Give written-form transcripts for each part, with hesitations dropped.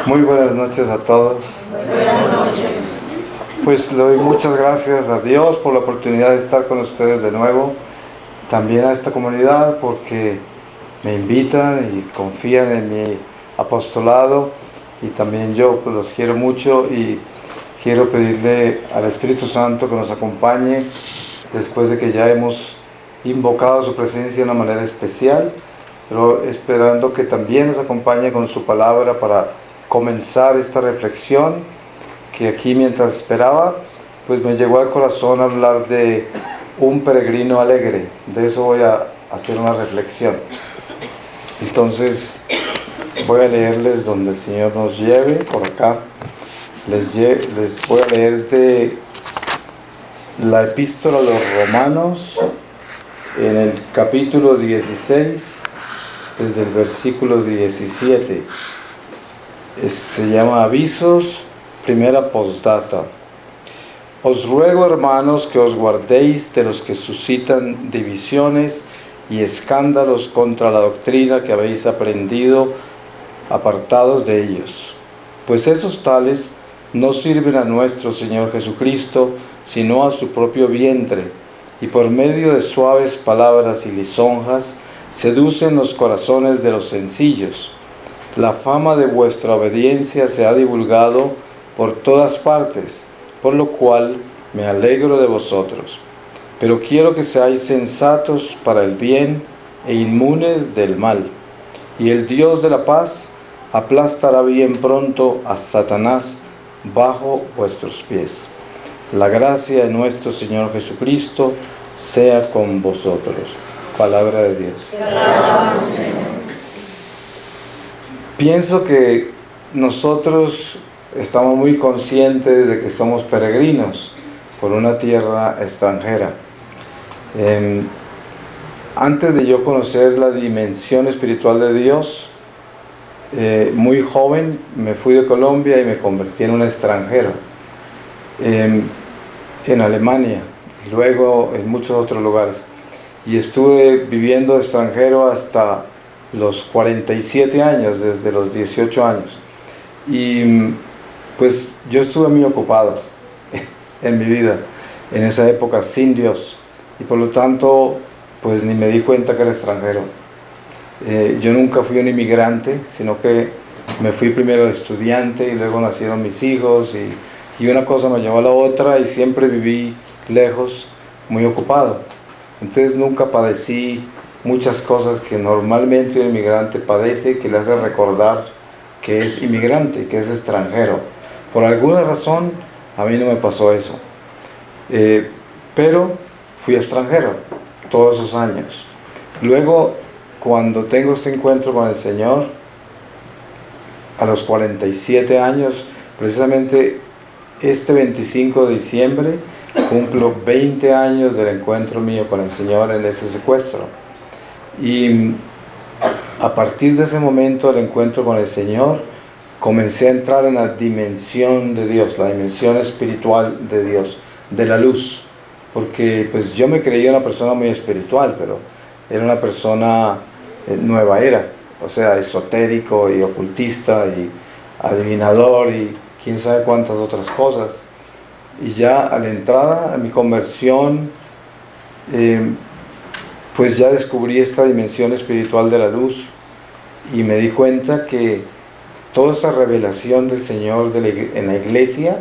Muy buenas noches a todos. Buenas noches. Pues le doy muchas gracias a Dios por la oportunidad de estar con ustedes de nuevo. También a esta comunidad porque me invitan y confían en mi apostolado. Y también yo pues los quiero mucho y quiero pedirle al Espíritu Santo que nos acompañe después de que ya hemos invocado su presencia de una manera especial, pero esperando que también nos acompañe con su palabra para comenzar esta reflexión, que aquí mientras esperaba, pues me llegó al corazón hablar de un peregrino alegre. De eso voy a hacer una reflexión. Entonces voy a leerles donde el Señor nos lleve, por acá. Les voy a leer de la epístola a los Romanos, en el capítulo 16, desde el versículo 17. Se llama Avisos, primera postdata. Os ruego, hermanos, que os guardéis de los que suscitan divisiones y escándalos contra la doctrina que habéis aprendido, apartados de ellos. Pues esos tales no sirven a nuestro Señor Jesucristo, sino a su propio vientre, y por medio de suaves palabras y lisonjas seducen los corazones de los sencillos. La fama de vuestra obediencia se ha divulgado por todas partes, por lo cual me alegro de vosotros. Pero quiero que seáis sensatos para el bien e inmunes del mal. Y el Dios de la paz aplastará bien pronto a Satanás bajo vuestros pies. La gracia de nuestro Señor Jesucristo sea con vosotros. Palabra de Dios. Pienso que nosotros estamos muy conscientes de que somos peregrinos por una tierra extranjera. Antes de yo conocer la dimensión espiritual de Dios, muy joven me fui de Colombia y me convertí en un extranjero en Alemania, y luego en muchos otros lugares. Y estuve viviendo extranjero hasta los 47 años, desde los 18 años. Y pues yo estuve muy ocupado en mi vida, en esa época sin Dios. Y por lo tanto, pues ni me di cuenta que era extranjero. Yo nunca fui un inmigrante, sino que me fui primero de estudiante y luego nacieron mis hijos y una cosa me llevó a la otra y siempre viví lejos, muy ocupado. Entonces nunca padecí muchas cosas que normalmente un inmigrante padece, que le hace recordar que es inmigrante, que es extranjero. Por alguna razón a mí no me pasó eso, pero fui extranjero todos esos años. Luego, cuando tengo este encuentro con el Señor, a los 47 años, precisamente este 25 de diciembre, cumplo 20 años del encuentro mío con el Señor en ese secuestro. Y a partir de ese momento del encuentro con el Señor, comencé a entrar en la dimensión de Dios, la dimensión espiritual de Dios, de la luz. Porque pues yo me creía una persona muy espiritual, pero era una persona nueva era, o sea, esotérico y ocultista y adivinador y quién sabe cuántas otras cosas. Y ya a la entrada, a mi conversión, pues ya descubrí esta dimensión espiritual de la luz y me di cuenta que toda esta revelación del Señor en la iglesia,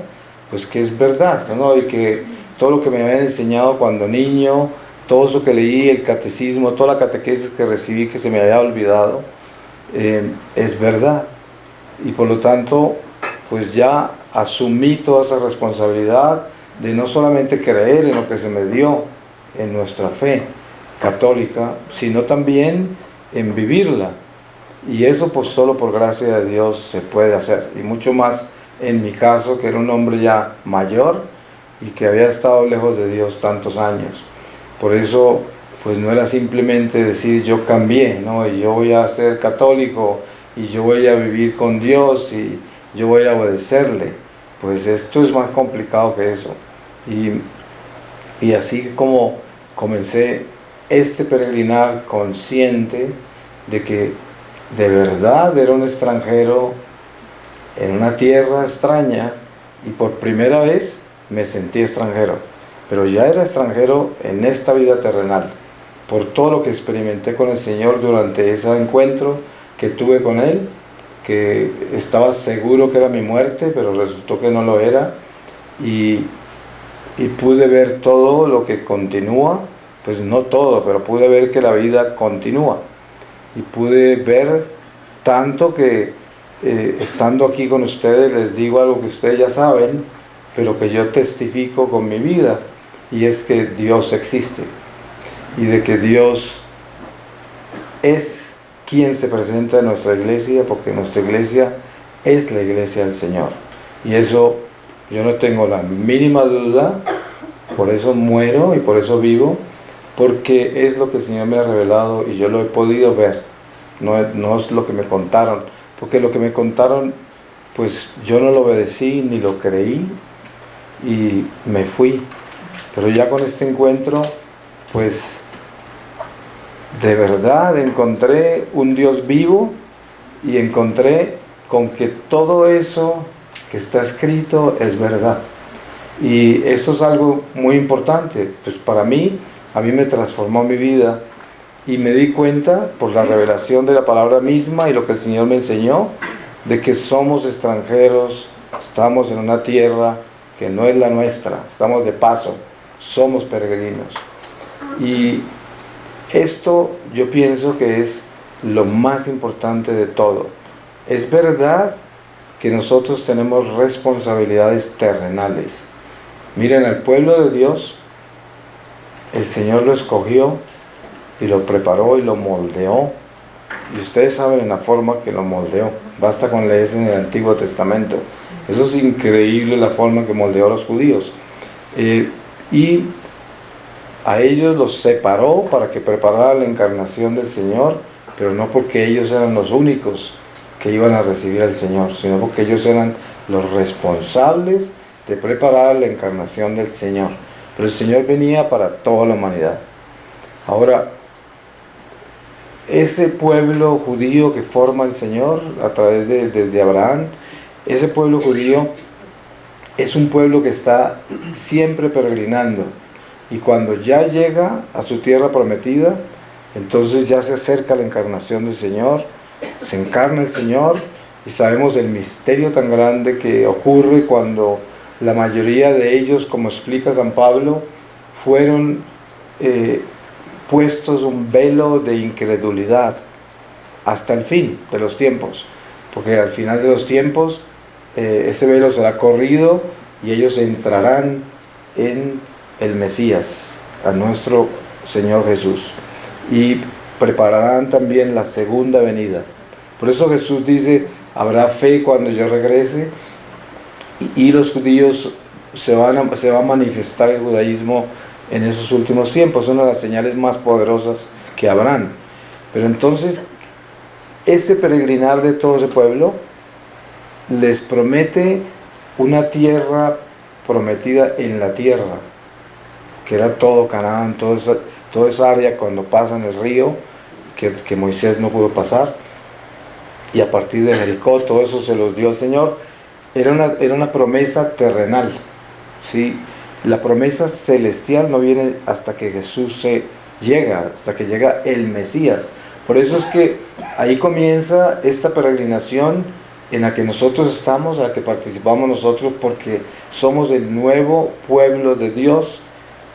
pues que es verdad, ¿no? Y que todo lo que me habían enseñado cuando niño, todo eso que leí, el catecismo, toda la catequesis que recibí que se me había olvidado, es verdad. Y por lo tanto, pues ya asumí toda esa responsabilidad de no solamente creer en lo que se me dio en nuestra fe católica, sino también en vivirla. Y eso pues solo por gracia de Dios se puede hacer, y mucho más en mi caso, que era un hombre ya mayor y que había estado lejos de Dios tantos años. Por eso pues no era simplemente decir yo cambié, ¿no? Y yo voy a ser católico y yo voy a vivir con Dios y yo voy a obedecerle. Pues esto es más complicado que eso. Y así como comencé este peregrinar consciente de que de verdad era un extranjero en una tierra extraña y por primera vez me sentí extranjero, pero ya era extranjero en esta vida terrenal, por todo lo que experimenté con el Señor durante ese encuentro que tuve con Él, que estaba seguro que era mi muerte, pero resultó que no lo era, y pude ver todo lo que continúa, pues no todo, pero pude ver que la vida continúa, y pude ver tanto que estando aquí con ustedes les digo algo que ustedes ya saben, pero que yo testifico con mi vida, y es que Dios existe, y de que Dios es quien se presenta en nuestra iglesia, porque nuestra iglesia es la iglesia del Señor, y eso yo no tengo la mínima duda, por eso muero y por eso vivo, porque es lo que el Señor me ha revelado y yo lo he podido ver, no es lo que me contaron, porque lo que me contaron, pues yo no lo obedecí ni lo creí y me fui, pero ya con este encuentro, pues de verdad encontré un Dios vivo y encontré con que todo eso que está escrito es verdad. Y esto es algo muy importante, pues para mí, a mí me transformó mi vida y me di cuenta por la revelación de la palabra misma y lo que el Señor me enseñó, de que somos extranjeros, estamos en una tierra que no es la nuestra, estamos de paso, somos peregrinos. Y esto yo pienso que es lo más importante de todo. Es verdad que nosotros tenemos responsabilidades terrenales. Miren, al pueblo de Dios, el Señor lo escogió y lo preparó y lo moldeó. Y ustedes saben en la forma que lo moldeó. Basta con leer en el Antiguo Testamento. Eso es increíble la forma que moldeó a los judíos. Y a ellos los separó para que prepararan la encarnación del Señor, pero no porque ellos eran los únicos que iban a recibir al Señor, sino porque ellos eran los responsables de preparar la encarnación del Señor. Pero el Señor venía para toda la humanidad. Ahora, ese pueblo judío que forma el Señor a través desde Abraham, ese pueblo judío es un pueblo que está siempre peregrinando, y cuando ya llega a su tierra prometida, entonces ya se acerca la encarnación del Señor, se encarna el Señor, y sabemos el misterio tan grande que ocurre cuando la mayoría de ellos, como explica San Pablo, fueron puestos un velo de incredulidad hasta el fin de los tiempos, porque al final de los tiempos ese velo será corrido y ellos entrarán en el Mesías, a nuestro Señor Jesús, y prepararán también la segunda venida. Por eso Jesús dice, habrá fe cuando yo regrese, y los judíos se va a manifestar el judaísmo en esos últimos tiempos, una de las señales más poderosas que habrán. Pero entonces, ese peregrinar de todo ese pueblo les promete una tierra prometida en la tierra, que era todo Canaán, toda esa área cuando pasan el río, que Moisés no pudo pasar, y a partir de Jericó, todo eso se los dio el Señor. Era una promesa terrenal, ¿sí? La promesa celestial no viene hasta que Jesús llega, hasta que llega el Mesías. Por eso es que ahí comienza esta peregrinación en la que nosotros estamos, en la que participamos nosotros, porque somos el nuevo pueblo de Dios,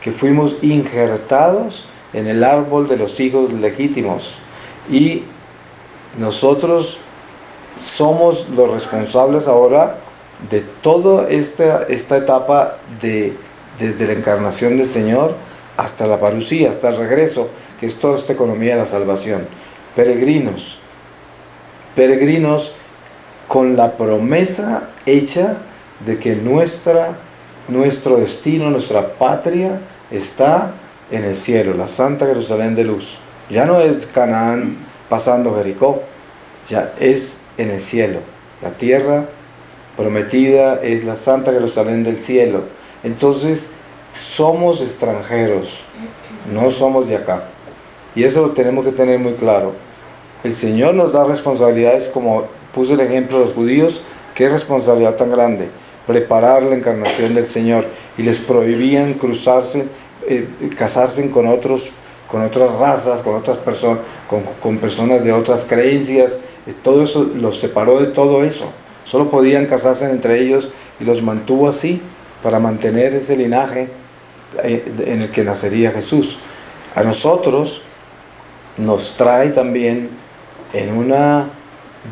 que fuimos injertados en el árbol de los hijos legítimos, y nosotros somos los responsables ahora de toda esta etapa desde la encarnación del Señor hasta la parucía, hasta el regreso, que es toda esta economía de la salvación. Peregrinos con la promesa hecha de que nuestro destino, nuestra patria está en el cielo, la Santa Jerusalén de luz. Ya no es Canaán pasando Jericó, ya es en el cielo. La tierra prometida es la Santa Jerusalén del cielo. Entonces somos extranjeros, no somos de acá, y eso lo tenemos que tener muy claro. El Señor nos da responsabilidades, como puse el ejemplo de los judíos, qué responsabilidad tan grande, preparar la encarnación del Señor, y les prohibían cruzarse, casarse con otras razas, con otras personas, con personas de otras creencias. Todo eso los separó de todo eso. Solo podían casarse entre ellos y los mantuvo así para mantener ese linaje en el que nacería Jesús. A nosotros nos trae también en una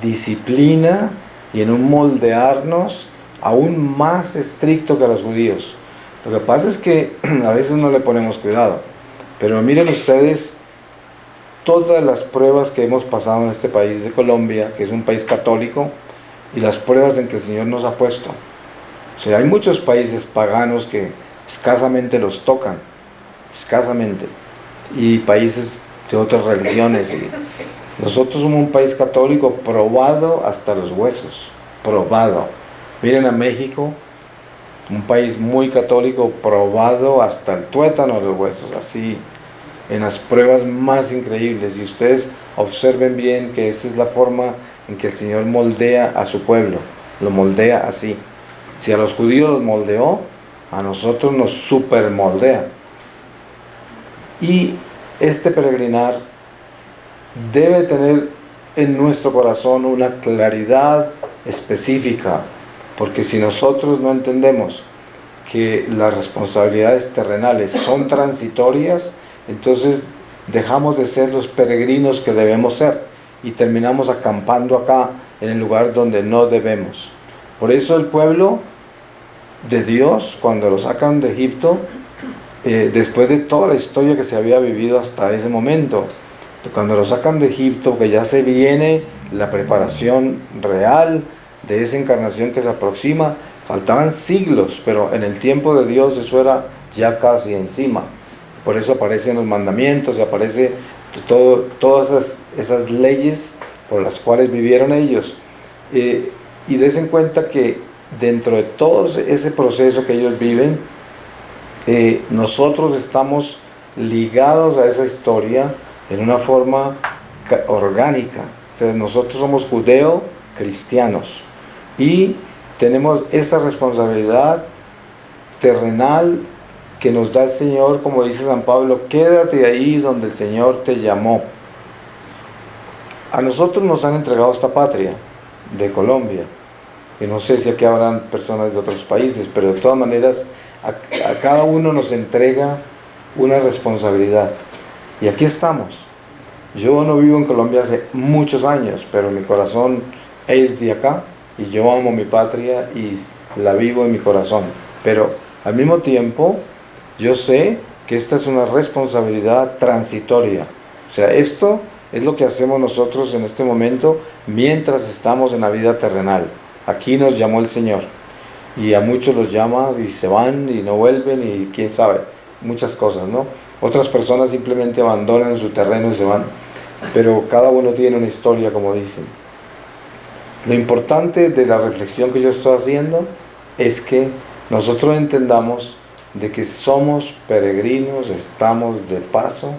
disciplina y en un moldearnos aún más estricto que a los judíos. Lo que pasa es que a veces no le ponemos cuidado, pero miren ustedes todas las pruebas que hemos pasado en este país de Colombia, que es un país católico, y las pruebas en que el Señor nos ha puesto. O sea, hay muchos países paganos que escasamente los tocan, escasamente, y países de otras religiones. Y nosotros somos un país católico probado hasta los huesos, probado. Miren a México, un país muy católico, probado hasta el tuétano de los huesos, así, en las pruebas más increíbles. Y ustedes observen bien que esa es la forma en que el Señor moldea a su pueblo, lo moldea así. Si a los judíos los moldeó, a nosotros nos supermoldea. Y este peregrinar debe tener en nuestro corazón una claridad específica, porque si nosotros no entendemos que las responsabilidades terrenales son transitorias, entonces dejamos de ser los peregrinos que debemos ser y terminamos acampando acá en el lugar donde no debemos. Por eso el pueblo de Dios, cuando lo sacan de Egipto, después de toda la historia que se había vivido hasta ese momento, cuando lo sacan de Egipto, que ya se viene la preparación real de esa encarnación que se aproxima, faltaban siglos, pero en el tiempo de Dios eso era ya casi encima. Por eso aparecen los mandamientos, aparece todas esas leyes por las cuales vivieron ellos. Y des en cuenta que dentro de todo ese proceso que ellos viven, nosotros estamos ligados a esa historia en una forma orgánica. O sea, nosotros somos judeo-cristianos y tenemos esa responsabilidad terrenal que nos da el Señor, como dice San Pablo: quédate ahí donde el Señor te llamó. A nosotros nos han entregado esta patria de Colombia, y no sé si aquí habrán personas de otros países, pero de todas maneras a cada uno nos entrega una responsabilidad, y aquí estamos. Yo no vivo en Colombia hace muchos años, pero mi corazón es de acá, y yo amo mi patria y la vivo en mi corazón, pero al mismo tiempo yo sé que esta es una responsabilidad transitoria. O sea, esto es lo que hacemos nosotros en este momento mientras estamos en la vida terrenal. Aquí nos llamó el Señor, y a muchos los llama y se van y no vuelven, y quién sabe, muchas cosas, ¿no? Otras personas simplemente abandonan su terreno y se van, pero cada uno tiene una historia, como dicen. Lo importante de la reflexión que yo estoy haciendo es que nosotros entendamos de que somos peregrinos, estamos de paso,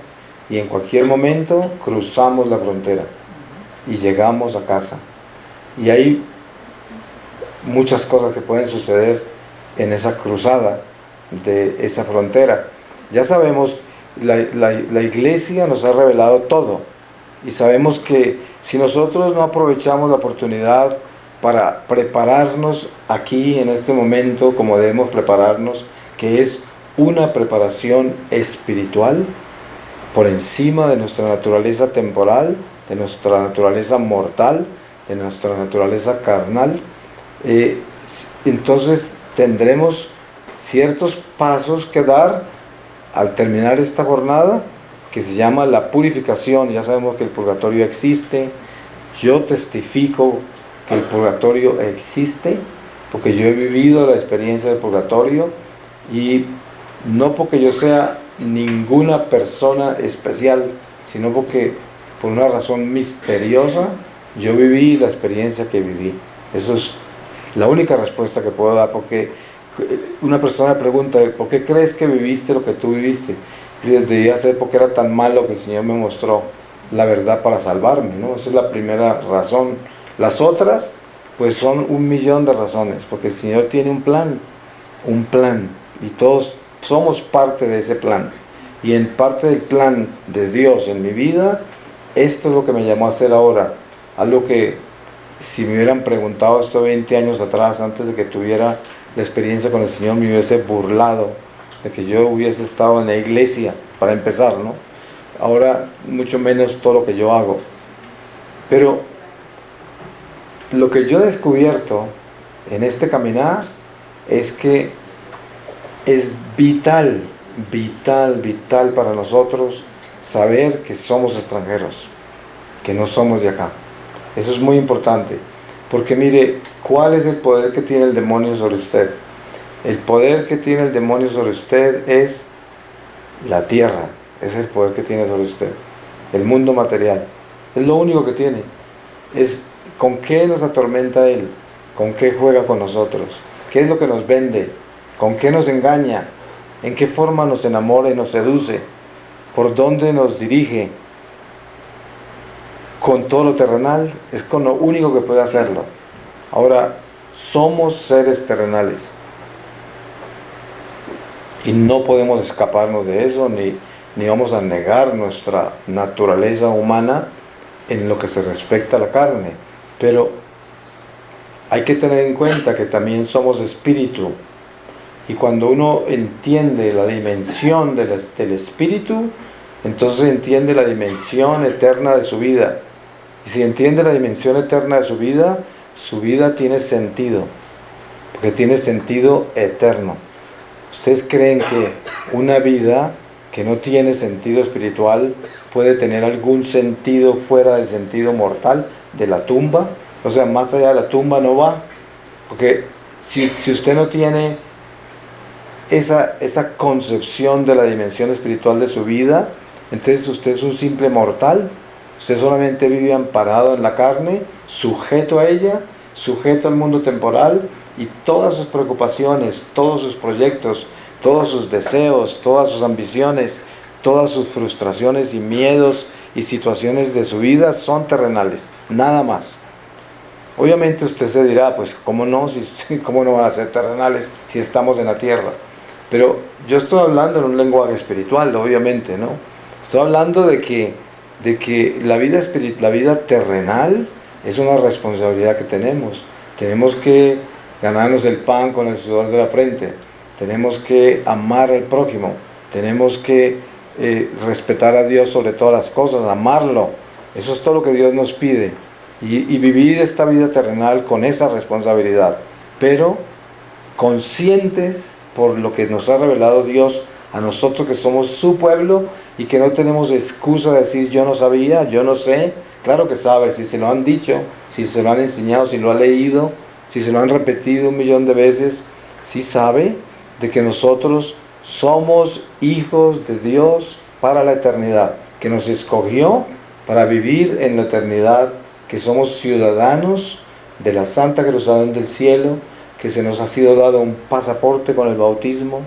y en cualquier momento cruzamos la frontera y llegamos a casa. Y hay muchas cosas que pueden suceder en esa cruzada de esa frontera. Ya sabemos, la Iglesia nos ha revelado todo, y sabemos que si nosotros no aprovechamos la oportunidad para prepararnos aquí en este momento como debemos prepararnos, que es una preparación espiritual por encima de nuestra naturaleza temporal, de nuestra naturaleza mortal, de nuestra naturaleza carnal, entonces tendremos ciertos pasos que dar al terminar esta jornada, que se llama la purificación. Ya sabemos que el purgatorio existe. Yo testifico que el purgatorio existe porque yo he vivido la experiencia del purgatorio, y no porque yo sea ninguna persona especial, sino porque por una razón misteriosa yo viví la experiencia que viví. Eso es la única respuesta que puedo dar, porque una persona me pregunta: ¿por qué crees que viviste lo que tú viviste? Y debía ser porque era tan malo que el Señor me mostró la verdad para salvarme, ¿no? Esa es la primera razón. Las otras Pues son 1.000.000 de razones, porque el Señor tiene un plan, y todos somos parte de ese plan. Y en parte del plan de Dios en mi vida, esto es lo que me llamó a hacer ahora. Algo que si me hubieran preguntado esto 20 años atrás, antes de que tuviera la experiencia con el Señor, me hubiese burlado de que yo hubiese estado en la iglesia, para empezar, ¿no? Ahora, mucho menos todo lo que yo hago. Pero lo que yo he descubierto en este caminar es que es vital para nosotros saber que somos extranjeros, que no somos de acá. Eso es muy importante, porque mire, ¿cuál es el poder que tiene el demonio sobre usted? El poder que tiene el demonio sobre usted es la tierra, es el poder que tiene sobre usted, el mundo material, es lo único que tiene. Es con qué nos atormenta él, con qué juega con nosotros, qué es lo que nos vende, con qué nos engaña, en qué forma nos enamora y nos seduce, por dónde nos dirige. Con todo lo terrenal, es con lo único que puede hacerlo. Ahora, somos seres terrenales y no podemos escaparnos de eso, ni vamos a negar nuestra naturaleza humana en lo que se respecta a la carne, pero hay que tener en cuenta que también somos espíritu, y cuando uno entiende la dimensión del espíritu, entonces entiende la dimensión eterna de su vida. Y si entiende la dimensión eterna de su vida tiene sentido, porque tiene sentido eterno. ¿Ustedes creen que una vida que no tiene sentido espiritual puede tener algún sentido fuera del sentido mortal de la tumba? O sea, más allá de la tumba no va. Porque si usted no tiene esa concepción de la dimensión espiritual de su vida, entonces usted es un simple mortal. Usted solamente vive amparado en la carne, sujeto a ella, sujeto al mundo temporal, y todas sus preocupaciones, todos sus proyectos, todos sus deseos, todas sus ambiciones, todas sus frustraciones y miedos y situaciones de su vida son terrenales, nada más. Obviamente usted se dirá, pues ¿cómo no? ¿Cómo no van a ser terrenales si estamos en la tierra? Pero yo estoy hablando en un lenguaje espiritual, obviamente, ¿no? Estoy hablando de que la vida terrenal es una responsabilidad que tenemos. Tenemos que ganarnos el pan con el sudor de la frente. Tenemos que amar al prójimo. Tenemos que respetar a Dios sobre todas las cosas, amarlo. Eso es todo lo que Dios nos pide. Y vivir esta vida terrenal con esa responsabilidad. Pero conscientes por lo que nos ha revelado Dios a nosotros que somos su pueblo, y que no tenemos excusa de decir yo no sabía, yo no sé. Claro que sabe, si se lo han dicho, si se lo han enseñado, si lo ha leído, si se lo han repetido 1.000.000 de veces, sí sabe de que nosotros somos hijos de Dios para la eternidad, que nos escogió para vivir en la eternidad, que somos ciudadanos de la Santa Jerusalén del cielo, que se nos ha sido dado un pasaporte con el bautismo,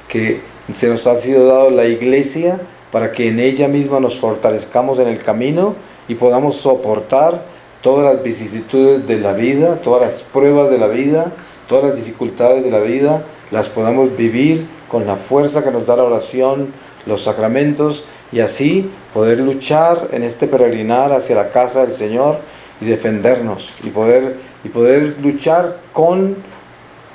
que se nos ha sido dado la iglesia para que en ella misma nos fortalezcamos en el camino y podamos soportar todas las vicisitudes de la vida, todas las pruebas de la vida, todas las dificultades de la vida, las podamos vivir con la fuerza que nos da la oración, los sacramentos, y así poder luchar en este peregrinar hacia la casa del Señor y defendernos, y poder luchar con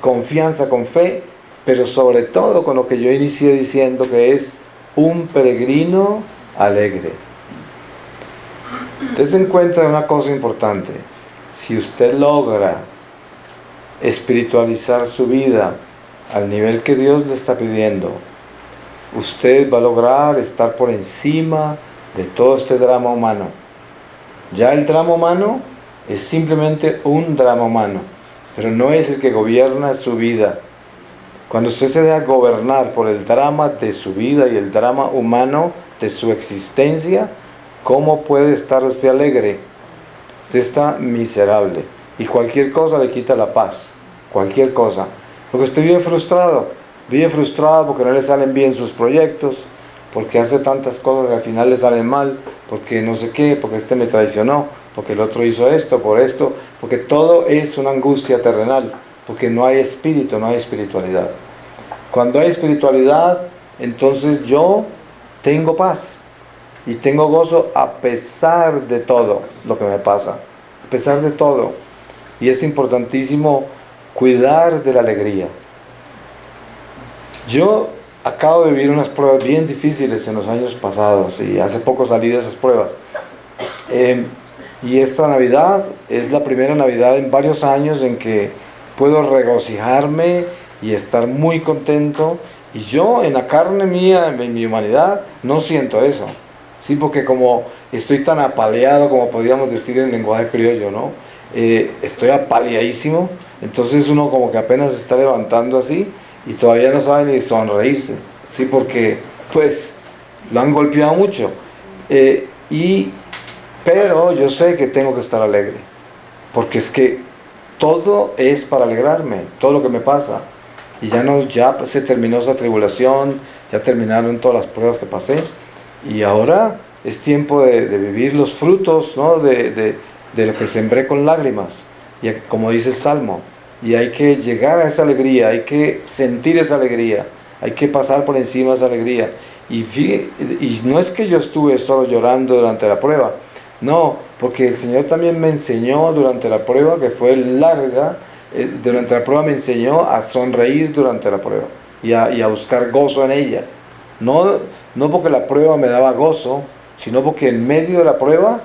confianza, con fe, pero sobre todo con lo que yo inicié diciendo, que es un peregrino alegre. Dese en cuenta de una cosa importante: si usted logra espiritualizar su vida al nivel que Dios le está pidiendo, usted va a lograr estar por encima de todo este drama humano. Ya el drama humano es simplemente un drama humano, pero no es el que gobierna su vida. Cuando usted se deja gobernar por el drama de su vida y el drama humano de su existencia, ¿cómo puede estar usted alegre? Usted está miserable, y cualquier cosa le quita la paz, cualquier cosa. Porque usted vive frustrado porque no le salen bien sus proyectos, porque hace tantas cosas que al final le salen mal, porque no sé qué, porque este me traicionó, porque el otro hizo esto, por esto, porque todo es una angustia terrenal, porque no hay espíritu, no hay espiritualidad. Cuando hay espiritualidad, entonces yo tengo paz y tengo gozo a pesar de todo lo que me pasa, a pesar de todo. Y es importantísimo cuidar de la alegría. Yo acabo de vivir unas pruebas bien difíciles en los años pasados y hace poco salí de esas pruebas. Y esta Navidad es la primera Navidad en varios años en que puedo regocijarme y estar muy contento. Y yo en la carne mía, en mi humanidad, no siento eso. Sí, porque como estoy tan apaleado, como podríamos decir en lenguaje criollo, ¿no? Estoy apaleadísimo, entonces uno como que apenas se está levantando así y todavía no sabe ni sonreírse, ¿sí? Porque pues lo han golpeado mucho. Pero yo sé que tengo que estar alegre, porque es que todo es para alegrarme, todo lo que me pasa. Y ya se terminó esa tribulación, ya terminaron todas las pruebas que pasé, y ahora es tiempo de vivir los frutos, ¿no? de lo que sembré con lágrimas, y como dice el Salmo, y hay que llegar a esa alegría, hay que sentir esa alegría, hay que pasar por encima de esa alegría. Y no es que yo estuve solo llorando durante la prueba, no, porque el Señor también me enseñó durante la prueba, que fue larga, durante la prueba me enseñó a sonreír durante la prueba y a buscar gozo en ella. No porque la prueba me daba gozo, sino porque en medio de la prueba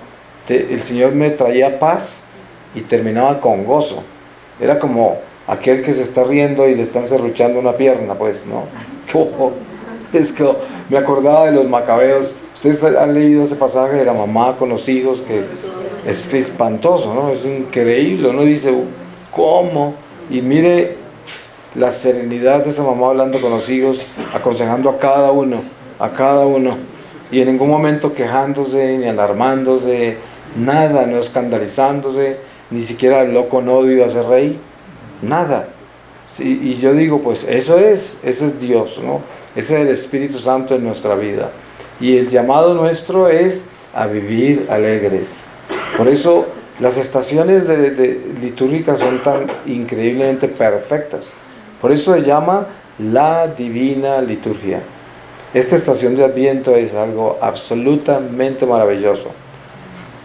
el Señor me traía paz y terminaba con gozo. Era como aquel que se está riendo y le están serruchando una pierna, pues, ¿no? Es que me acordaba de los macabeos. Ustedes han leído ese pasaje de la mamá con los hijos, que es espantoso, ¿no? Es increíble. Uno dice, ¿cómo? Y mire la serenidad de esa mamá hablando con los hijos, aconsejando a cada uno, y en ningún momento quejándose, ni alarmándose, nada, no escandalizándose, ni siquiera el loco novio hace rey, nada. Sí, y yo digo, pues ese es Dios, ¿no? Ese es el Espíritu Santo en nuestra vida. Y el llamado nuestro es a vivir alegres. Por eso las estaciones litúrgicas son tan increíblemente perfectas. Por eso se llama la Divina Liturgia. Esta estación de Adviento es algo absolutamente maravilloso.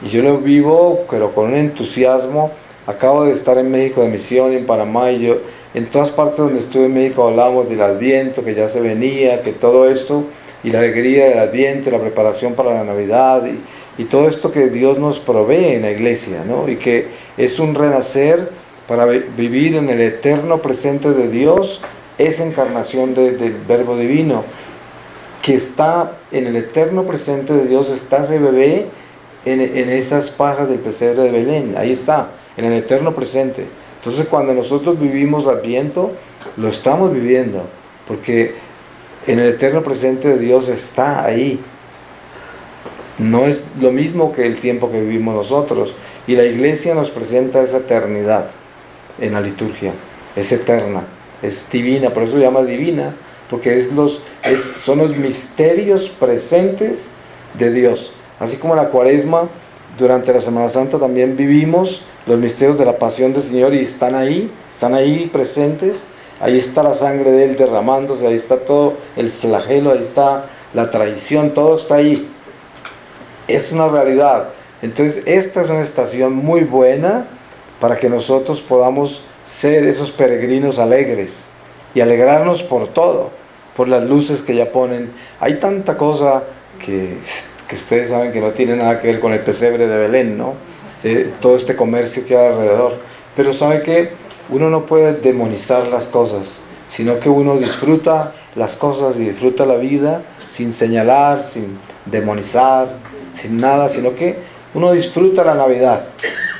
Y yo lo vivo, pero con un entusiasmo. Acabo de estar en México de misión, en Panamá, y en todas partes donde estuve en México hablamos del Adviento, que ya se venía, que todo esto, y la alegría del Adviento, la preparación para la Navidad, y todo esto que Dios nos provee en la iglesia, ¿no? Y que es un renacer para vivir en el eterno presente de Dios, esa encarnación del Verbo Divino, que está en el eterno presente de Dios, está ese bebé en esas pajas del pesebre de Belén, ahí está, en el eterno presente. Entonces cuando nosotros vivimos el Adviento, lo estamos viviendo, porque en el eterno presente de Dios está ahí. No es lo mismo que el tiempo que vivimos nosotros, y la iglesia nos presenta esa eternidad en la liturgia, es eterna, es divina, por eso se llama divina, porque son los misterios presentes de Dios. Así como la Cuaresma, durante la Semana Santa también vivimos los misterios de la pasión del Señor, y están ahí presentes. Ahí está la sangre de Él derramándose, ahí está todo el flagelo, ahí está la traición, todo está ahí. Es una realidad. Entonces esta es una estación muy buena para que nosotros podamos ser esos peregrinos alegres y alegrarnos por todo, por las luces que ya ponen. Hay tanta cosa que ustedes saben que no tiene nada que ver con el pesebre de Belén, ¿no? Todo este comercio que hay alrededor. Pero ¿sabe qué? Uno no puede demonizar las cosas, sino que uno disfruta las cosas y disfruta la vida sin señalar, sin demonizar, sin nada, sino que uno disfruta la Navidad.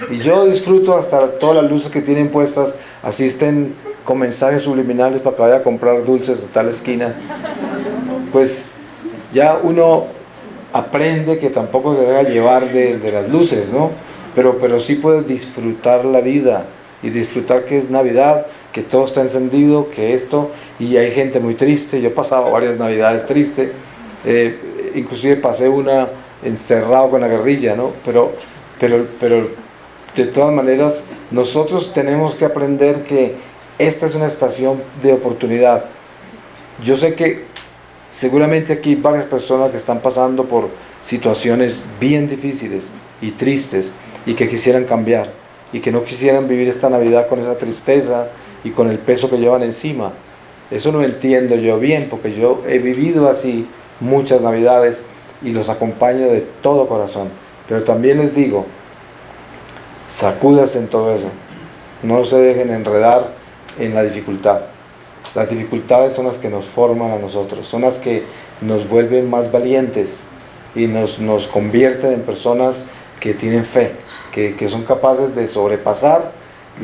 Y yo disfruto hasta todas las luces que tienen puestas, así estén con mensajes subliminales para que vaya a comprar dulces de tal esquina. Pues ya uno aprende que tampoco se debe llevar de las luces, ¿no? Pero sí puedes disfrutar la vida y disfrutar que es Navidad, que todo está encendido, que esto, y hay gente muy triste. Yo he pasado varias Navidades triste, Inclusive pasé una encerrado con la guerrilla, ¿no? Pero de todas maneras, nosotros tenemos que aprender que esta es una estación de oportunidad. Yo sé que seguramente aquí hay varias personas que están pasando por situaciones bien difíciles y tristes y que quisieran cambiar y que no quisieran vivir esta Navidad con esa tristeza y con el peso que llevan encima. Eso lo entiendo yo bien, porque yo he vivido así muchas Navidades y los acompaño de todo corazón. Pero también les digo, sacúdase en todo eso. No se dejen enredar en la dificultad. Las dificultades son las que nos forman a nosotros, son las que nos vuelven más valientes y nos convierten en personas que tienen fe, que son capaces de sobrepasar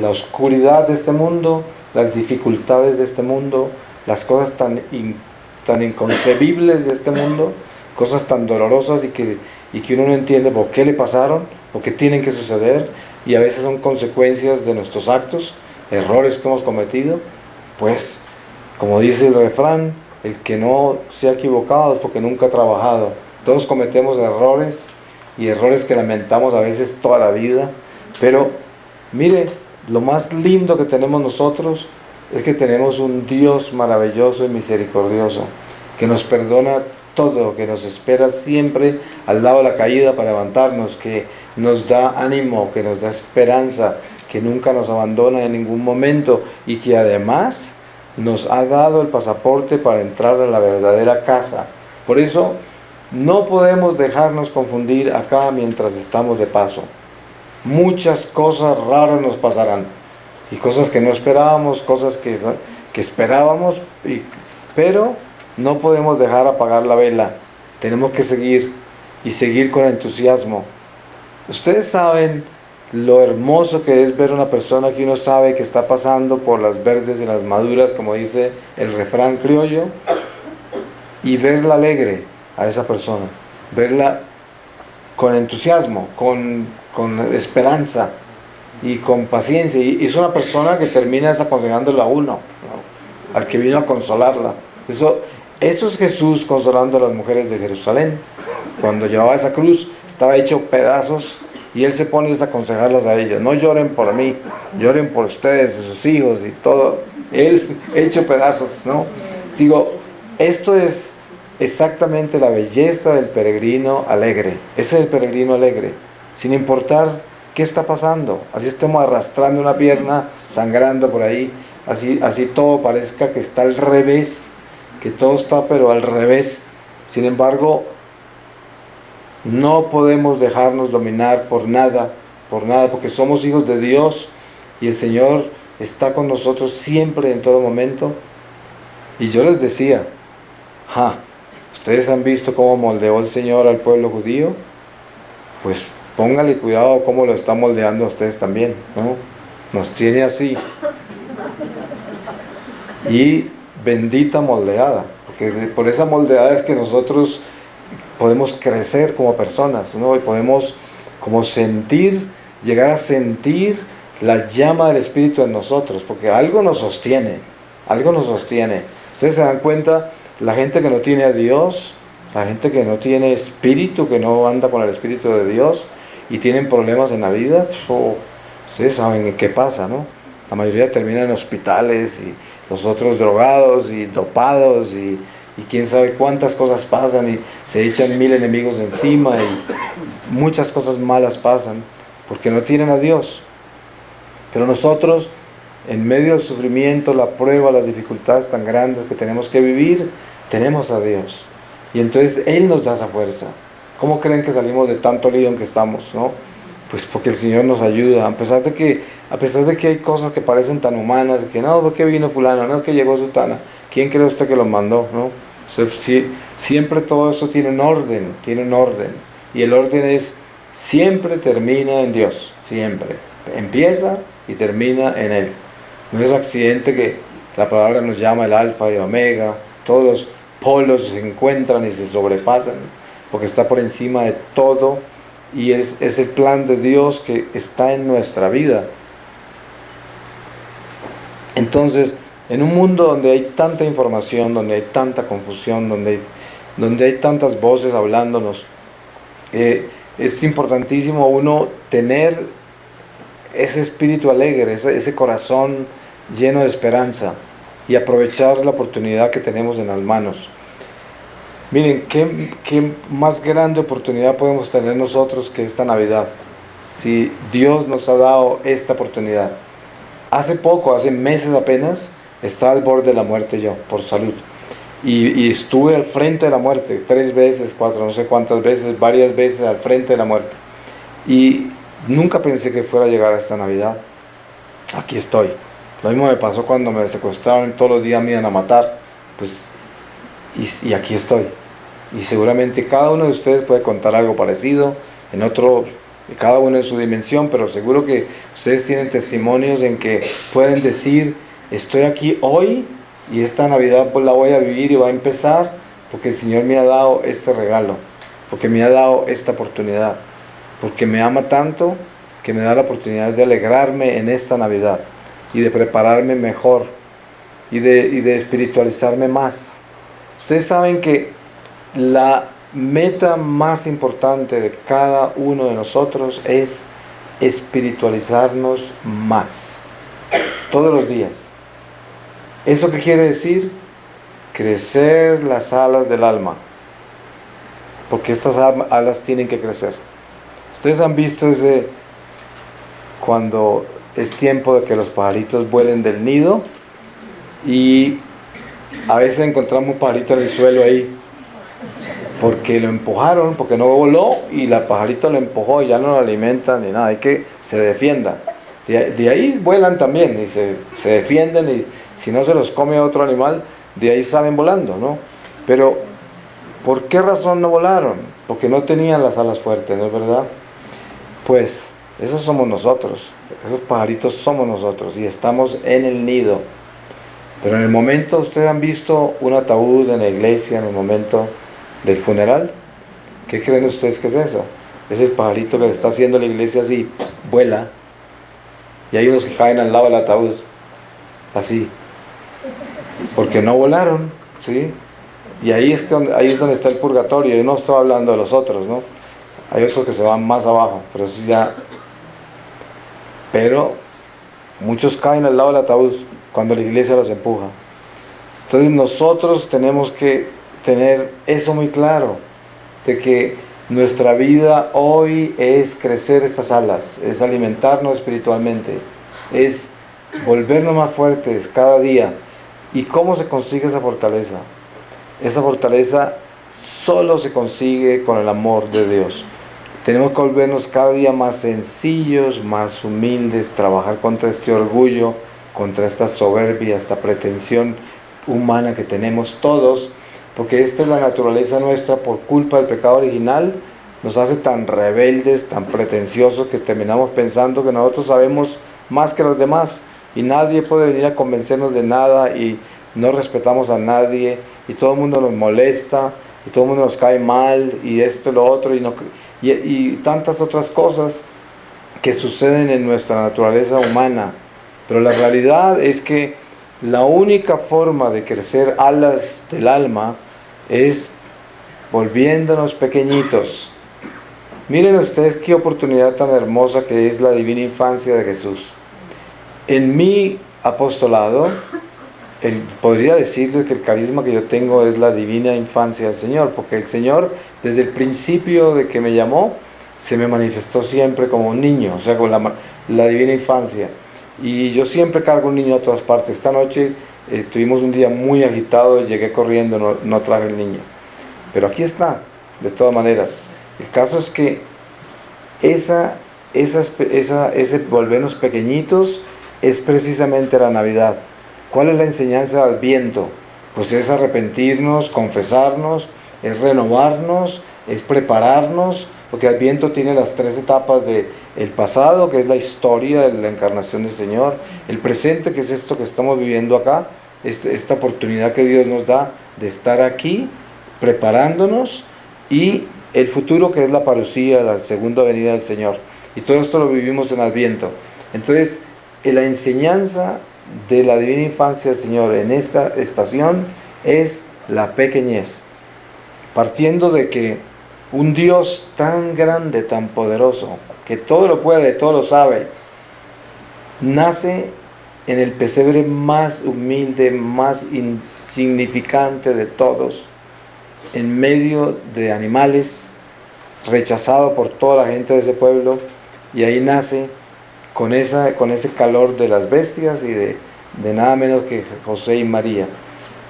la oscuridad de este mundo, las dificultades de este mundo, las cosas tan inconcebibles de este mundo, cosas tan dolorosas y que uno no entiende por qué le pasaron, por qué tienen que suceder, y a veces son consecuencias de nuestros actos, errores que hemos cometido. Pues, como dice el refrán, el que no se ha equivocado es porque nunca ha trabajado. Todos cometemos errores, y errores que lamentamos a veces toda la vida, pero mire, lo más lindo que tenemos nosotros es que tenemos un Dios maravilloso y misericordioso, que nos perdona todo, que nos espera siempre al lado de la caída para levantarnos, que nos da ánimo, que nos da esperanza, que nunca nos abandona en ningún momento, y que además nos ha dado el pasaporte para entrar a la verdadera casa. Por eso no podemos dejarnos confundir acá mientras estamos de paso. Muchas cosas raras nos pasarán, y cosas que no esperábamos, cosas que esperábamos, pero no podemos dejar apagar la vela. Tenemos que seguir, y seguir con entusiasmo. Ustedes saben lo hermoso que es ver una persona que uno sabe que está pasando por las verdes y las maduras, como dice el refrán criollo, y verla alegre a esa persona, verla con entusiasmo, con esperanza y con paciencia, y es una persona que termina desaconsejándolo a uno, ¿no? Al que vino a consolarla. Eso es Jesús consolando a las mujeres de Jerusalén. Cuando llevaba esa cruz estaba hecho pedazos, y Él se pone a desaconsejarlas a ellas. No lloren por mí, lloren por ustedes, sus hijos y todo. Él hecho pedazos, ¿no? Esto es exactamente la belleza del peregrino alegre. Ese es el peregrino alegre, sin importar qué está pasando. Así estemos arrastrando una pierna, sangrando por ahí, así todo parezca que está al revés, que todo está pero al revés. Sin embargo, no podemos dejarnos dominar por nada, porque somos hijos de Dios, y el Señor está con nosotros siempre, en todo momento. Y yo les decía, ustedes han visto cómo moldeó el Señor al pueblo judío, pues póngale cuidado cómo lo está moldeando a ustedes también, ¿no? Nos tiene así. Y bendita moldeada, porque por esa moldeada es que nosotros podemos crecer como personas, ¿no? Y podemos como llegar a sentir la llama del Espíritu en nosotros, porque algo nos sostiene. Ustedes se dan cuenta, la gente que no tiene a Dios, la gente que no tiene espíritu, que no anda con el Espíritu de Dios, y tienen problemas en la vida, ustedes saben qué pasa, ¿no? La mayoría termina en hospitales, y los otros drogados y dopados, y quién sabe cuántas cosas pasan, y se echan 1000 enemigos encima, y muchas cosas malas pasan porque no tienen a Dios. Pero nosotros, en medio del sufrimiento, la prueba, las dificultades tan grandes que tenemos que vivir, tenemos a Dios, y entonces Él nos da esa fuerza. ¿Cómo creen que salimos de tanto lío en que estamos, no? Pues porque el Señor nos ayuda, a pesar de que hay cosas que parecen tan humanas, que no, ¿por qué vino fulano? No, que llegó sutana. ¿Quién cree usted que lo mandó, no? Siempre todo eso tiene un orden, y el orden siempre termina en Dios, siempre. Empieza y termina en Él. No es accidente que la palabra nos llama el alfa y el omega, todos los polos se encuentran y se sobrepasan, porque está por encima de todo, y es el plan de Dios que está en nuestra vida. Entonces, en un mundo donde hay tanta información, donde hay tanta confusión, donde hay donde hay tantas voces hablándonos. Es importantísimo uno tener ese espíritu alegre, ese corazón lleno de esperanza y aprovechar la oportunidad que tenemos en las manos. Miren, ¿qué más grande oportunidad podemos tener nosotros que esta Navidad? Si Dios nos ha dado esta oportunidad. Hace meses apenas, estaba al borde de la muerte yo, por salud. Y estuve al frente de la muerte, 3 veces, 4, no sé cuántas veces, varias veces al frente de la muerte. Y nunca pensé que fuera a llegar a esta Navidad. Aquí estoy. Lo mismo me pasó cuando me secuestraron, todos los días me iban a matar. Pues, y aquí estoy. Y seguramente cada uno de ustedes puede contar algo parecido, en otro, cada uno en su dimensión, pero seguro que ustedes tienen testimonios en que pueden decir, estoy aquí hoy y esta Navidad pues la voy a vivir y va a empezar porque el Señor me ha dado este regalo, porque me ha dado esta oportunidad, porque me ama tanto que me da la oportunidad de alegrarme en esta Navidad y de prepararme mejor y de espiritualizarme más. Ustedes saben que la meta más importante de cada uno de nosotros es espiritualizarnos más, todos los días. ¿Eso qué quiere decir? Crecer las alas del alma, porque estas alas tienen que crecer. Ustedes han visto ese, cuando es tiempo de que los pajaritos vuelen del nido y a veces encontramos un pajarito en el suelo ahí porque lo empujaron, porque no voló y la pajarita lo empujó y ya no lo alimentan ni nada, hay que se defiendan. De ahí vuelan también y se defienden, y si no se los come otro animal, de ahí salen volando, ¿no? Pero, ¿por qué razón no volaron? Porque no tenían las alas fuertes, ¿no es verdad? Pues, esos somos nosotros, esos pajaritos somos nosotros y estamos en el nido. Pero en el momento, ustedes han visto un ataúd en la iglesia, en el momento del funeral, ¿qué creen ustedes que es eso? Es el pajarito que está haciendo la iglesia así, vuela, y hay unos que caen al lado del ataúd, así, porque no volaron, ¿sí? Y ahí es donde está el purgatorio. Yo no estoy hablando de los otros, ¿no? Hay otros que se van más abajo, pero eso ya... Pero muchos caen al lado del ataúd cuando la iglesia los empuja. Entonces nosotros tenemos que tener eso muy claro, de que nuestra vida hoy es crecer estas alas, es alimentarnos espiritualmente, es volvernos más fuertes cada día. ¿Y cómo se consigue esa fortaleza? Esa fortaleza solo se consigue con el amor de Dios. Tenemos que volvernos cada día más sencillos, más humildes, trabajar contra este orgullo, contra esta soberbia, esta pretensión humana que tenemos todos, porque esta es la naturaleza nuestra por culpa del pecado original. Nos hace tan rebeldes, tan pretenciosos, que terminamos pensando que nosotros sabemos más que los demás y nadie puede venir a convencernos de nada, y no respetamos a nadie y todo el mundo nos molesta y todo el mundo nos cae mal y esto y lo otro y tantas otras cosas que suceden en nuestra naturaleza humana. Pero la realidad es que la única forma de crecer alas del alma es volviéndonos pequeñitos. Miren ustedes qué oportunidad tan hermosa que es la divina infancia de Jesús. En mi apostolado, podría decirles que el carisma que yo tengo es la divina infancia del Señor, porque el Señor, desde el principio de que me llamó, se me manifestó siempre como un niño, o sea, con la divina infancia. Y yo siempre cargo un niño a todas partes. Esta noche tuvimos un día muy agitado y llegué corriendo, no traje el niño. Pero aquí está, de todas maneras. El caso es que ese volvernos pequeñitos es precisamente la Navidad. ¿Cuál es la enseñanza de Adviento? Pues es arrepentirnos, confesarnos, es renovarnos, es prepararnos, porque Adviento tiene las 3 etapas de el pasado, que es la historia de la encarnación del Señor, el presente, que es esto que estamos viviendo acá, esta oportunidad que Dios nos da de estar aquí, preparándonos, y el futuro, que es la parucía, la segunda venida del Señor. Y todo esto lo vivimos en Adviento. Entonces, la enseñanza de la divina infancia del Señor en esta estación es la pequeñez. partiendo de que un Dios tan grande, tan poderoso, que todo lo puede, todo lo sabe, nace en el pesebre más humilde, más insignificante de todos, en medio de animales, rechazado por toda la gente de ese pueblo, y ahí nace con ese calor de las bestias y de nada menos que José y María.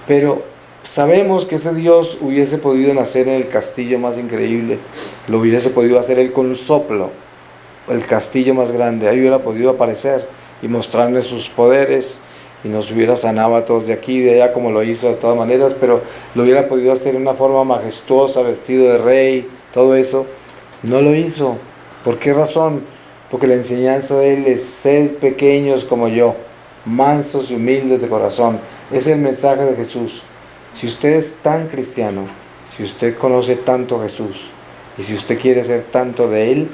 Pero sabemos que ese Dios hubiese podido nacer en el castillo más increíble, lo hubiese podido hacer él con un soplo, el castillo más grande, ahí hubiera podido aparecer y mostrarle sus poderes, y nos hubiera sanado a todos de aquí y de allá como lo hizo de todas maneras, pero lo hubiera podido hacer de una forma majestuosa, vestido de rey, todo eso. No lo hizo. ¿Por qué razón? Porque la enseñanza de él es: sed pequeños como yo, mansos y humildes de corazón. Es el mensaje de Jesús. Si usted es tan cristiano, si usted conoce tanto a Jesús, y si usted quiere ser tanto de él,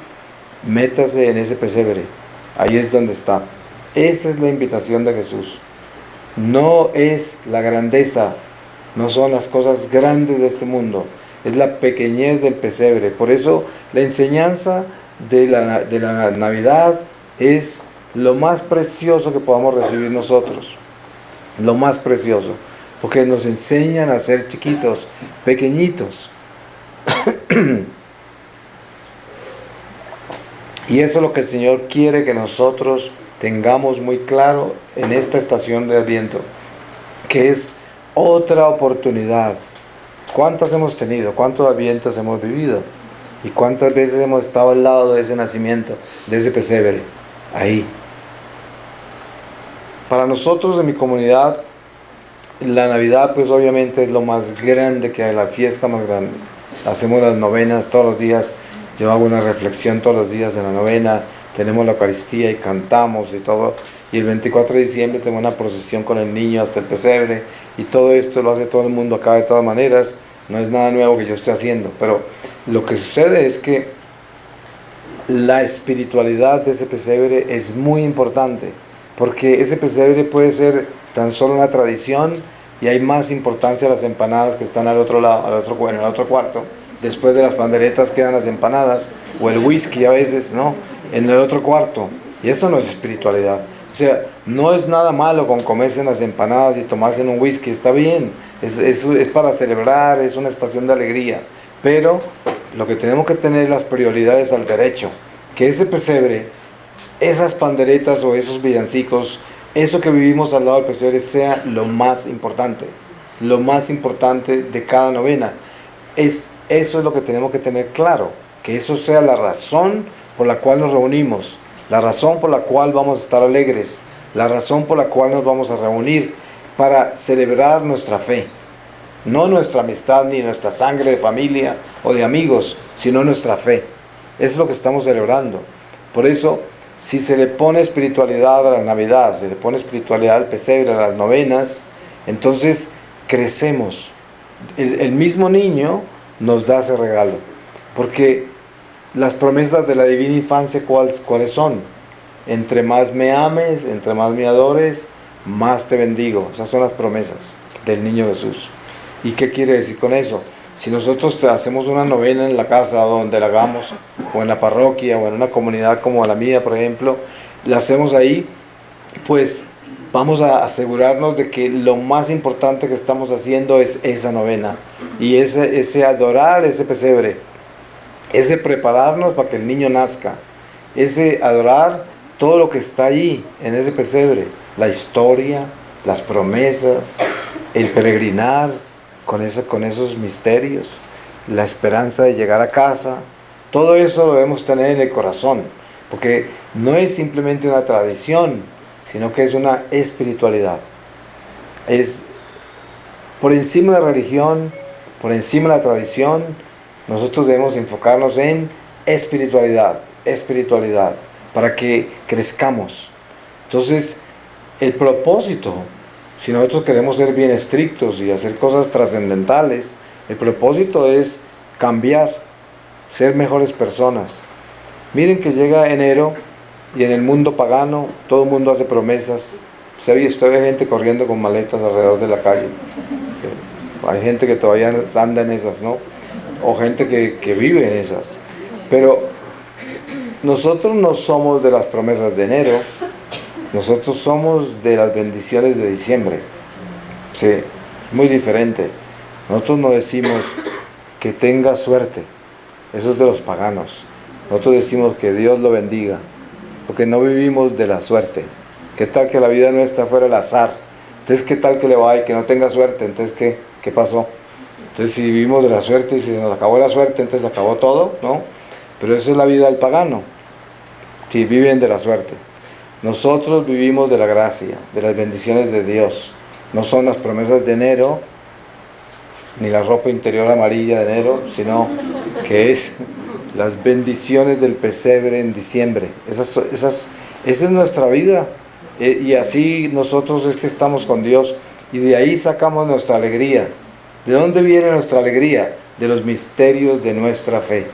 métase en ese pesebre. Ahí es donde está. Esa es la invitación de Jesús. No es la grandeza, no son las cosas grandes de este mundo, es la pequeñez del pesebre. Por eso la enseñanza de la Navidad es lo más precioso que podamos recibir nosotros, lo más precioso, porque nos enseñan a ser chiquitos, pequeñitos. Y eso es lo que el Señor quiere que nosotros tengamos muy claro en esta estación de Adviento, que es otra oportunidad. ¿Cuántas hemos tenido? ¿Cuántos Advientos hemos vivido? ¿Y cuántas veces hemos estado al lado de ese nacimiento, de ese pesebre? Ahí. Para nosotros en mi comunidad, la Navidad pues obviamente es lo más grande que hay, la fiesta más grande. Hacemos las novenas todos los días. Yo hago una reflexión todos los días en la novena, tenemos la Eucaristía y cantamos y todo, y el 24 de diciembre tenemos una procesión con el niño hasta el pesebre, y todo esto lo hace todo el mundo acá de todas maneras, no es nada nuevo que yo esté haciendo, pero lo que sucede es que la espiritualidad de ese pesebre es muy importante, porque ese pesebre puede ser tan solo una tradición, y hay más importancia las empanadas que están al otro lado, en el otro cuarto. Después de las panderetas quedan las empanadas, o el whisky a veces, ¿no? En el otro cuarto. Y eso no es espiritualidad. O sea, no es nada malo con comerse las empanadas y tomarse un whisky, está bien. Es para celebrar, es una estación de alegría. Pero lo que tenemos que tener las prioridades al derecho. Que ese pesebre, esas panderetas o esos villancicos, eso que vivimos al lado del pesebre sea lo más importante. Lo más importante de cada novena. Eso es lo que tenemos que tener claro, que eso sea la razón por la cual nos reunimos, la razón por la cual vamos a estar alegres, la razón por la cual nos vamos a reunir para celebrar nuestra fe, no nuestra amistad ni nuestra sangre de familia o de amigos, sino nuestra fe. Eso es lo que estamos celebrando. Por eso, si se le pone espiritualidad a la Navidad, se le pone espiritualidad al pesebre, a las novenas, entonces crecemos. El mismo niño nos da ese regalo, porque las promesas de la divina infancia, ¿cuáles son? Entre más me ames, entre más me adores, más te bendigo. Esas son las promesas del niño Jesús. ¿Y qué quiere decir con eso? Si nosotros hacemos una novena en la casa donde la hagamos, o en la parroquia, o en una comunidad como la mía, por ejemplo, la hacemos ahí, pues vamos a asegurarnos de que lo más importante que estamos haciendo es esa novena, y ese adorar ese pesebre, ese prepararnos para que el niño nazca, ese adorar todo lo que está allí en ese pesebre, la historia, las promesas, el peregrinar con esos misterios, la esperanza de llegar a casa. Todo eso lo debemos tener en el corazón, porque no es simplemente una tradición, sino que es una espiritualidad. Es por encima de la religión, por encima de la tradición. Nosotros debemos enfocarnos en espiritualidad, para que crezcamos. Entonces, el propósito, si nosotros queremos ser bien estrictos y hacer cosas trascendentales, el propósito es cambiar, ser mejores personas. Miren que llega enero, y en el mundo pagano todo el mundo hace promesas. Usted ve gente corriendo con maletas alrededor de la calle. Sí. Hay gente que todavía anda en esas, ¿no? o gente que vive en esas. Pero nosotros no somos de las promesas de enero, nosotros somos de las bendiciones de diciembre. Sí, es muy diferente. Nosotros no decimos que tenga suerte, eso es de los paganos. Nosotros decimos que Dios lo bendiga, porque no vivimos de la suerte. ¿Qué tal que la vida nuestra fuera el azar? Entonces, ¿qué tal que le va y que no tenga suerte? Entonces, ¿qué pasó? Entonces, si vivimos de la suerte y si nos acabó la suerte, entonces acabó todo, ¿no? Pero esa es la vida del pagano, si viven de la suerte. Nosotros vivimos de la gracia, de las bendiciones de Dios. No son las promesas de enero, ni la ropa interior amarilla de enero, sino que es las bendiciones del pesebre en diciembre. Esa es nuestra vida. Y así nosotros es que estamos con Dios, y de ahí sacamos nuestra alegría. ¿De dónde viene nuestra alegría? De los misterios de nuestra fe.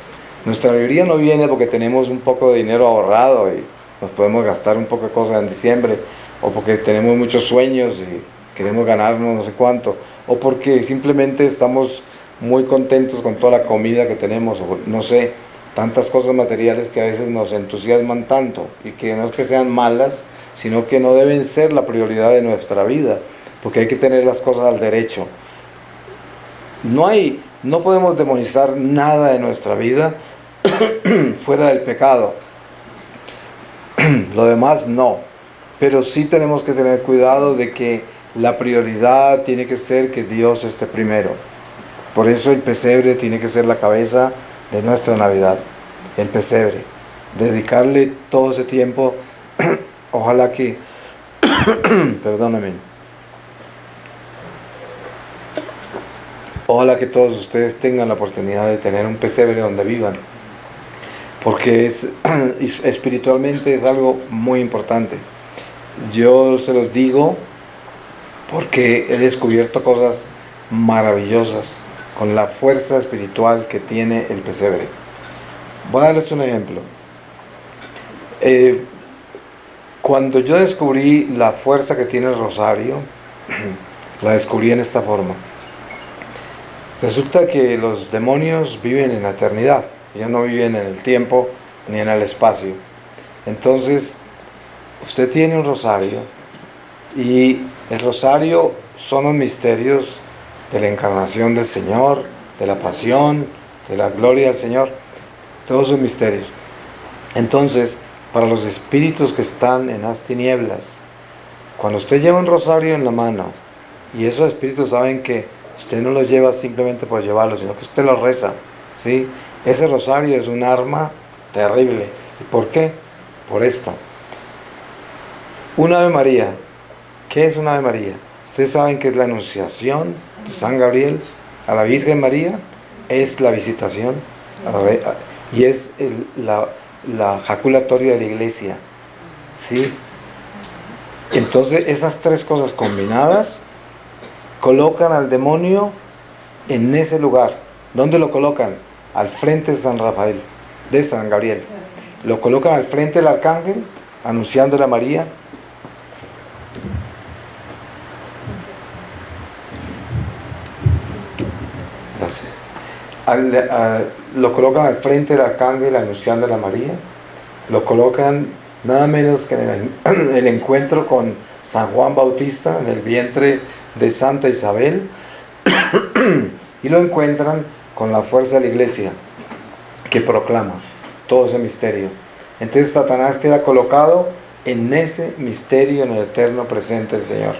Nuestra alegría no viene porque tenemos un poco de dinero ahorrado y nos podemos gastar un poco de cosas en diciembre, o porque tenemos muchos sueños y queremos ganarnos no sé cuánto, o porque simplemente estamos muy contentos con toda la comida que tenemos, o no sé, tantas cosas materiales que a veces nos entusiasman tanto, y que no es que sean malas, sino que no deben ser la prioridad de nuestra vida, porque hay que tener las cosas al derecho. No podemos demonizar nada de nuestra vida fuera del pecado. Lo demás no, pero sí tenemos que tener cuidado de que la prioridad tiene que ser que Dios esté primero. Por eso el pesebre tiene que ser la cabeza de nuestra Navidad, el pesebre. Dedicarle todo ese tiempo, ojalá que, perdóname, ojalá que todos ustedes tengan la oportunidad de tener un pesebre donde vivan, porque espiritualmente es algo muy importante. Yo se los digo porque he descubierto cosas maravillosas con la fuerza espiritual que tiene el pesebre. Voy a darles un ejemplo. Cuando yo descubrí la fuerza que tiene el rosario, la descubrí en esta forma. Resulta que los demonios viven en la eternidad, ellos no viven en el tiempo ni en el espacio. Entonces, usted tiene un rosario, y el rosario son los misterios de la encarnación del Señor, de la pasión, de la gloria del Señor, todos esos misterios. Entonces, para los espíritus que están en las tinieblas, cuando usted lleva un rosario en la mano, y esos espíritus saben que usted no los lleva simplemente por llevarlo, sino que usted lo reza, ¿sí? Ese rosario es un arma terrible. ¿Y por qué? Por esto. Un Ave María. ¿Qué es un Ave María? Ustedes saben que es la anunciación de San Gabriel a la Virgen María, es la visitación, y es la jaculatoria de la iglesia, ¿sí? Entonces esas tres cosas combinadas colocan al demonio en ese lugar. ¿Dónde lo colocan? Al frente de San Rafael, de San Gabriel. Lo colocan al frente del arcángel, anunciándole a María. Gracias. Lo colocan al frente del arcángel, anunciándole a María. Lo colocan nada menos que en el encuentro con San Juan Bautista, en el vientre de Santa Isabel, y lo encuentran con la fuerza de la iglesia que proclama todo ese misterio. Entonces Satanás queda colocado en ese misterio, en el eterno presente del Señor.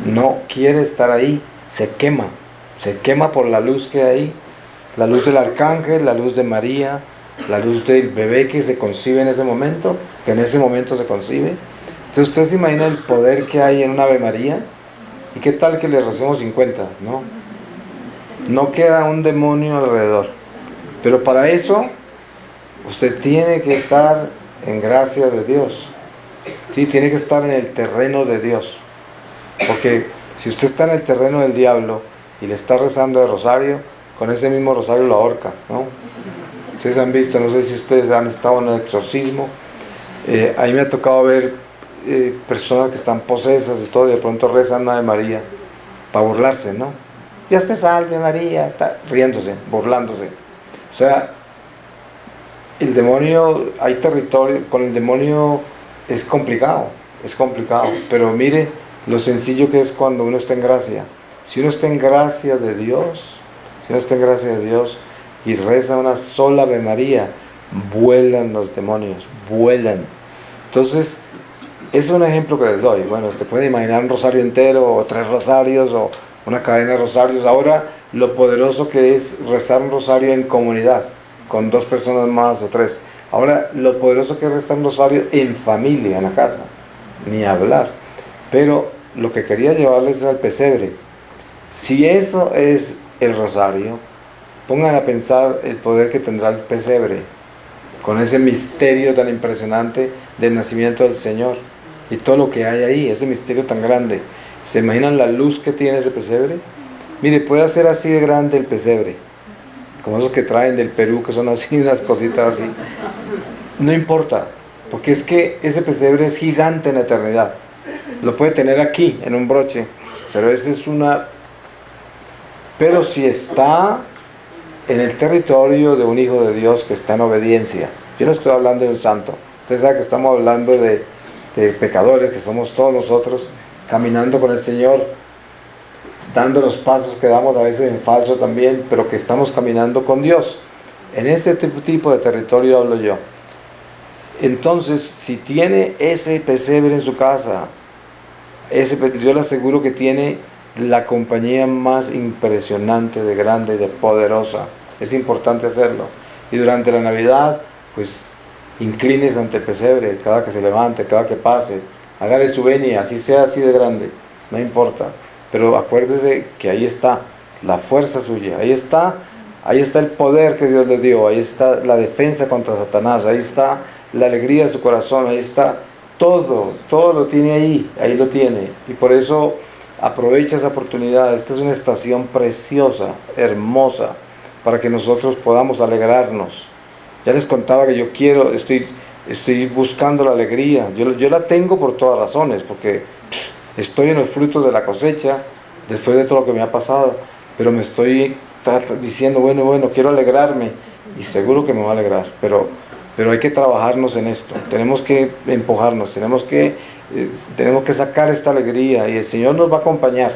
No quiere estar ahí, se quema por la luz que hay ahí, la luz del arcángel, la luz de María, la luz del bebé que se concibe en ese momento, que en ese momento se concibe. Entonces usted se imagina el poder que hay en una Ave María. ¿Y qué tal que le recemos 50? No queda un demonio alrededor. Pero para eso usted tiene que estar en gracia de Dios. Sí, tiene que estar en el terreno de Dios. Porque si usted está en el terreno del diablo y le está rezando el rosario, con ese mismo rosario lo ahorca, ¿no? Ustedes han visto, no sé si ustedes han estado en el exorcismo, a mí me ha tocado ver personas que están posesas y todo, y de pronto rezan una Ave María para burlarse, ¿no? Dios te salve María, riéndose, burlándose. O sea, el demonio, hay territorio, con el demonio es complicado, pero mire lo sencillo que es cuando uno está en gracia. Si uno está en gracia de Dios, y reza una sola Ave María, vuelan los demonios, vuelan. Entonces, es un ejemplo que les doy. Bueno, usted puede imaginar un rosario entero, o 3 rosarios, o una cadena de rosarios. Ahora, lo poderoso que es rezar un rosario en comunidad, con 2 personas más o 3. Ahora, lo poderoso que es rezar un rosario en familia, en la casa, ni hablar. Pero lo que quería llevarles es al pesebre. Si eso es el rosario, pongan a pensar el poder que tendrá el pesebre, con ese misterio tan impresionante del nacimiento del Señor, y todo lo que hay ahí, ese misterio tan grande. ¿Se imaginan la luz que tiene ese pesebre? Mire, puede ser así de grande el pesebre, como esos que traen del Perú, que son así, unas cositas así. No importa, porque es que ese pesebre es gigante en la eternidad. Lo puede tener aquí, en un broche, pero esa es una... Pero si está en el territorio de un hijo de Dios que está en obediencia, yo no estoy hablando de un santo, usted sabe que estamos hablando de pecadores, que somos todos nosotros, caminando con el Señor, dando los pasos que damos a veces en falso también, pero que estamos caminando con Dios. En ese tipo de territorio hablo yo. Entonces, si tiene ese pesebre en su casa, yo le aseguro que tiene la compañía más impresionante, de grande y de poderosa. Es importante hacerlo. Y durante la Navidad, pues inclines ante el pesebre, cada que se levante, cada que pase, hágale su venia, así sea así de grande, no importa. Pero acuérdese que ahí está la fuerza suya, ahí está el poder que Dios le dio, ahí está la defensa contra Satanás, ahí está la alegría de su corazón, ahí está todo lo tiene ahí lo tiene. Y por eso aprovecha esa oportunidad. Esta es una estación preciosa, hermosa, para que nosotros podamos alegrarnos. Ya les contaba que estoy buscando la alegría. Yo la tengo por todas razones, porque estoy en los frutos de la cosecha, después de todo lo que me ha pasado, pero me estoy diciendo, bueno, quiero alegrarme, y seguro que me va a alegrar, pero hay que trabajarnos en esto, tenemos que empujarnos, tenemos que sacar esta alegría, y el Señor nos va a acompañar,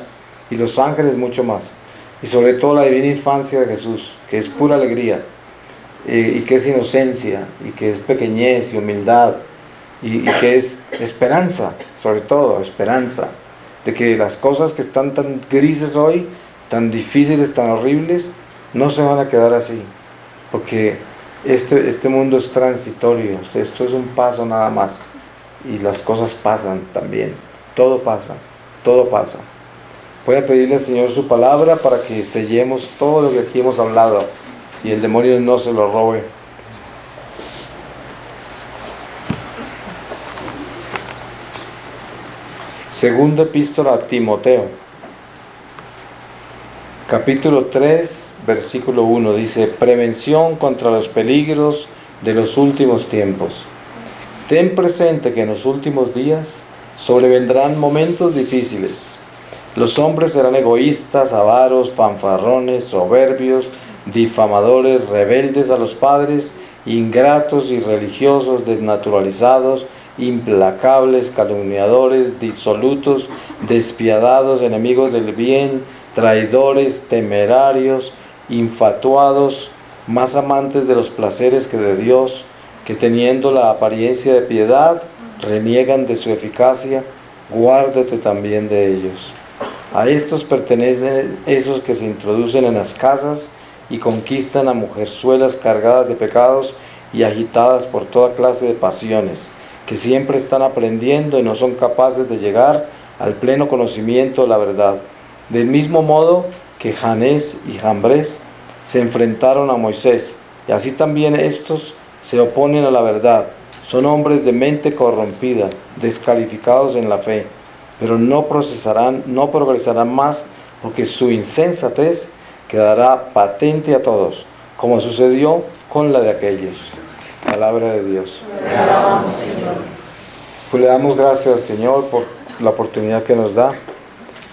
y los ángeles mucho más, y sobre todo la divina infancia de Jesús, que es pura alegría, y que es inocencia, y que es pequeñez y humildad, y que es esperanza, sobre todo esperanza, de que las cosas que están tan grises hoy, tan difíciles, tan horribles, no se van a quedar así, porque este mundo es transitorio, esto es un paso nada más, y las cosas pasan también, todo pasa. Voy a pedirle al Señor su palabra para que sellemos todo lo que aquí hemos hablado, y el demonio no se lo robe. Segunda epístola a Timoteo, capítulo 3, versículo 1, dice: prevención contra los peligros de los últimos tiempos. Ten presente que en los últimos días sobrevendrán momentos difíciles. Los hombres serán egoístas, avaros, fanfarrones, soberbios, difamadores, rebeldes a los padres, ingratos, irreligiosos, desnaturalizados, implacables, calumniadores, disolutos, despiadados, enemigos del bien, traidores, temerarios, infatuados, más amantes de los placeres que de Dios, que teniendo la apariencia de piedad, reniegan de su eficacia. Guárdate también de ellos. A estos pertenecen esos que se introducen en las casas y conquistan a mujerzuelas cargadas de pecados y agitadas por toda clase de pasiones, que siempre están aprendiendo y no son capaces de llegar al pleno conocimiento de la verdad. Del mismo modo que Janés y Jambres se enfrentaron a Moisés, y así también estos se oponen a la verdad. Son hombres de mente corrompida, descalificados en la fe, pero no progresarán más, porque su insensatez quedará patente a todos, como sucedió con la de aquellos. Palabra de Dios. Te alabamos, Señor. Pues le damos gracias al Señor por la oportunidad que nos da,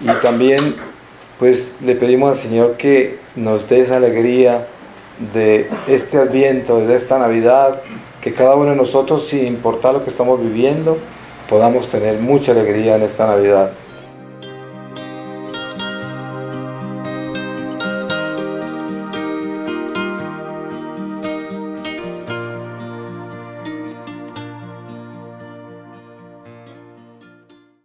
y también pues le pedimos al Señor que nos dé esa alegría de este Adviento, de esta Navidad, que cada uno de nosotros, sin importar lo que estamos viviendo, podamos tener mucha alegría en esta Navidad.